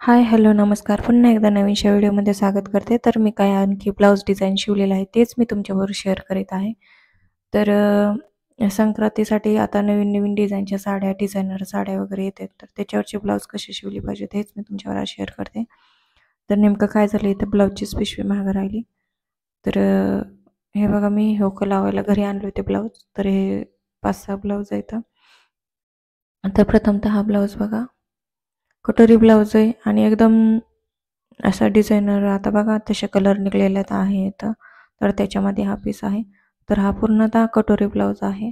हाय, hello, नमस्कार. पुन्हा एकदा नवीनशा व्हिडिओमध्ये स्वागत करते. तर मी काय आणखी ब्लाऊज डिझाईन शिवलेलं आहे, तेच मी तुमच्याबरोबर शेअर करीत आहे. तर संक्रांतीसाठी आता नवीन-नवीन डिझाईनच्या साड्या, डिझायनर साड्या वगैरे येतात. तर त्याच्यावरचे ब्लाऊज कसे शिवले पाहिजेत, हेच मी तुमच्यावर आज शेअर करते. तर नेमकं काय झालं, इथं ब्लाऊजचीच पिशवी मागं राहिली. तर हे बघा, मी हुक लावायला घरी आणले होते ब्लाऊज. तर हे 5-6 ब्लाऊज आहेत. तर प्रथमतः हा ब्लाऊज बघा, कटोरी ब्लाऊज आहे आणि एकदम असा डिझायनर आता बघा तसे कलर निघलेले आहेत. तर त्याच्यामध्ये हा पीस आहे. तर हा पूर्णतः कटोरी ब्लाऊज आहे.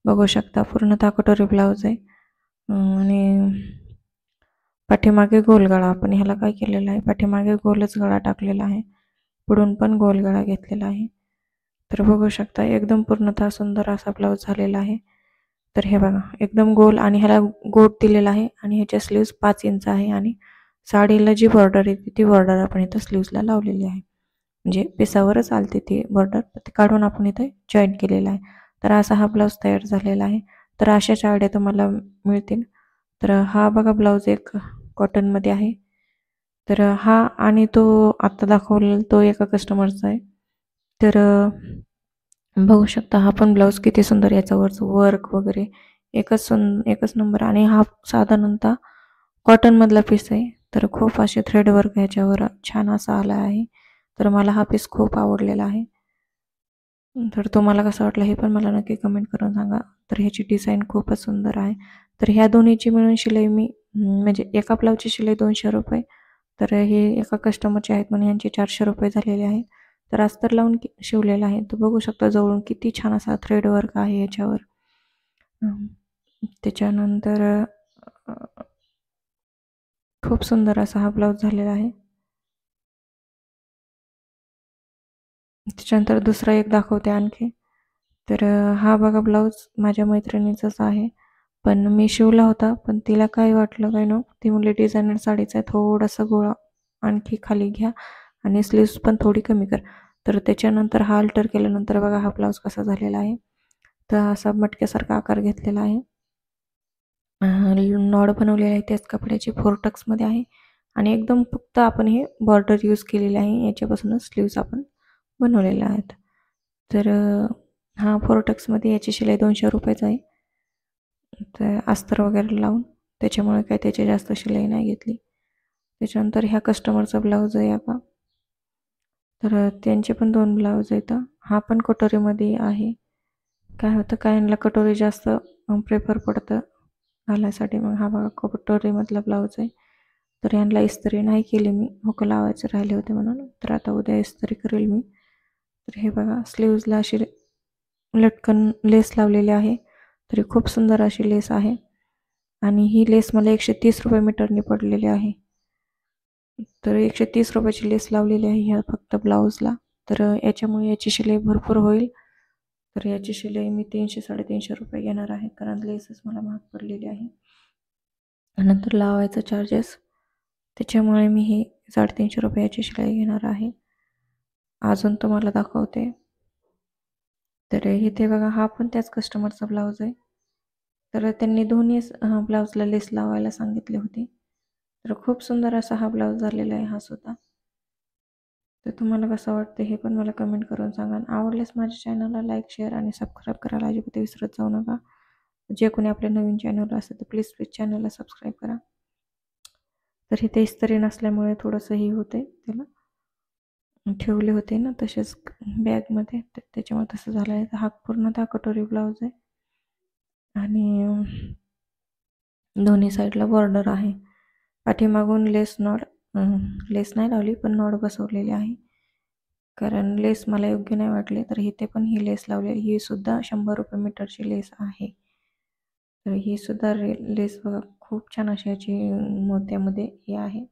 बघू शकता पूर्णतः कटोरी ब्लाऊज आहे. आणि पाठीमागे गोल गळा, आपण ह्याला काय केलेलं आहे, पाठीमागे गोलच गळा टाकलेला आहे. पुढून पण गोल गळा घेतलेला आहे. तर बघू शकता एकदम पूर्णतः सुंदर असा ब्लाऊज झालेला आहे. तर हे बघा एकदम गोल आणि ह्याला गोट दिलेला आहे आणि ह्याच्या स्लीव्स 5 इंच आहे आणि साडीला जी बॉर्डर येते ती बॉर्डर आपण इथं स्लीव्सला लावलेली आहे. म्हणजे पिसावरच आलते ती बॉर्डर, ते काढून आपण इथे जॉईन केलेला आहे. तर असा हा ब्लाऊज तयार झालेला आहे. तर अशाच आयडिया तुम्हाला मिळतील. तर हा बघा ब्लाऊज एक कॉटनमध्ये आहे. तर हा आणि तो आत्ता दाखवलेला तो एका कस्टमरचा आहे. तर बघू शकता हा पण ब्लाऊज किती सुंदर, याच्यावरचं वर्क वगैरे एकच नंबर आणि हा साधारणतः कॉटनमधला पीस आहे. तर खूप असे थ्रेड वर्क ह्याच्यावर छान असा आला आहे. तर मला हा पीस खूप आवडलेला आहे. तर तुम्हाला कसं वाटलं हे पण मला नक्की कमेंट करून सांगा. तर ह्याची डिझाईन खूपच सुंदर आहे. तर ह्या दोन्हीची मिळून शिलाई मी म्हणजे एका ब्लाऊजची शिलाई ₹200. तर हे एका कस्टमरचे आहेत म्हणून यांचे ₹400 झालेले आहेत. तर अस्तर लावून शिवलेलं आहे. तर बघू शकता जवळून किती छान असा थ्रेड वर्क आहे याच्यावर. त्याच्यानंतर खूप सुंदर असा हा ब्लाऊज झालेला आहे. त्याच्यानंतर दुसरा एक दाखवते आणखी. तर हा बघा ब्लाऊज माझ्या मैत्रिणीचाच आहे. पण मी शिवला होता, पण तिला काय वाटलं काय नो, ती म्हणली डिझायनर साडीचा आहे, थोडासा गोळा आणखी खाली घ्या आणि स्लीव्स पण थोडी कमी कर. तर त्याच्यानंतर हा अल्टर केल्यानंतर बघा हा ब्लाऊज कसा झालेला आहे. तर असा मटक्यासारखा आकार घेतलेला आहे. नॉड बनवलेली आहे त्याच कपड्याची, 4 टक्समध्ये आहे आणि एकदम फक्त आपण हे बॉर्डर यूज केलेली आहे. याच्यापासूनच स्लीव्स आपण बनवलेल्या आहेत. तर हा 4 टक्समध्ये याची शिलाई ₹200 आहे. तर अस्तर वगैरे लावून, त्याच्यामुळे काय त्याची जास्त शिलाई नाही घेतली. त्याच्यानंतर ह्या कस्टमरचा ब्लाऊज आहे का. तर त्यांचे पण 2 ब्लाऊज आहेत. हा पण कटोरीमध्ये आहे. काय होतं काहींना कटोरी जास्त प्रेफर पडतं घालायसाठी. मग हा बघा कटोरीमधला ब्लाऊज आहे. तर यांना इस्त्री नाही केली मी, हुक लावायचे राहिले होते म्हणून. तर आता उद्या इस्त्री करेल मी. तर हे बघा स्लीव्सला अशी लटकन लेस लावलेली आहे. तरी खूप सुंदर अशी लेस आहे आणि ही लेस मला ₹130 मीटरने पडलेली आहे. तर ₹130ची लेस लावलेली आहे ह्या फक्त ब्लाऊजला. तर याच्यामुळे याची शिलाई भरपूर होईल. तर याची शिलाई मी ₹300-350 घेणार आहे, कारण लेसच मला महाग पडलेली आहे. नंतर लावायचं चार्जेस, त्याच्यामुळे मी ही ₹350 याची शिलाई घेणार आहे. अजून तुम्हाला दाखवते. तर इथे बघा हा पण त्याच कस्टमरचा ब्लाऊज आहे. तर त्यांनी दोन्ही ब्लाऊजला लेस लावायला सांगितले होते. तर खूप सुंदर असा हा ब्लाऊज झालेला आहे हा सुद्धा. तर तुम्हाला कसं वाटतं हे पण मला कमेंट करून सांगा. आवडल्यास माझ्या चॅनलला लाईक, शेअर आणि सबस्क्राईब करायला अजिबात विसरत जाऊ नका. जे कोणी आपल्या नवीन चॅनल असेल तर प्लीज चॅनलला सबस्क्राईब करा. तर इथे इस्त्री नसल्यामुळे थोडंसं हे होते, त्याला ठेवले होते ना तसेच बॅगमध्ये, तर त्याच्यामुळे तसं झालं आहे. हा पूर्णतः कटोरी ब्लाऊज आहे आणि दोन्ही साईडला बॉर्डर आहे. पाठीमागून लेस नाही लावली, पण नॉड बसवलेली आहे. कारण लेस मला योग्य नाही वाटले, तर इथे पण ही लेस लावलेली, ही सुद्धा ₹100 मीटरची लेस आहे. तर ही सुद्धा लेस बघा खूप छान अशी याची मोत्यामध्ये हे आहे,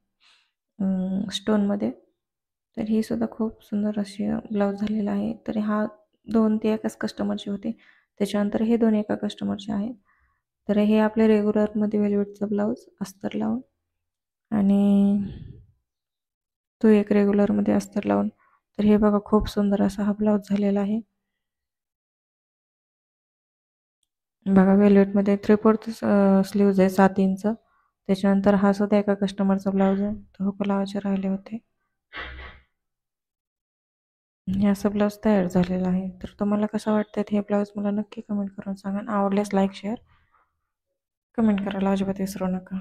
स्टोनमध्ये. तर ही सुद्धा खूप सुंदर अशी ब्लाऊज झालेला आहे. तर हा 2 ते एकाच कस्टमरचे होते. त्याच्यानंतर हे 2 एका कस्टमरचे आहेत. तर हे आपले रेग्युलरमध्ये वेल्वेटचा ब्लाऊज अस्तर लावून आणि तो एक रेग्युलरमध्ये अस्तर लावून. तर हे बघा खूप सुंदर असा हा ब्लाऊज झालेला आहे. बघा वेल्वेटमध्ये 3/4 स्लीव्ज आहे 7 इंच त्याच्यानंतर हा सुद्धा एका कस्टमरचा ब्लाऊज आहे, तो हुक लावायचे राहिले होते. हे असं ब्लाऊज तयार झालेला आहे. तर तुम्हाला कसं वाटतं हे ब्लाऊज मला नक्की कमेंट करून सांगा. आवडल्यास लाईक शेअर कमेंट करायला अजिबात विसरू नका.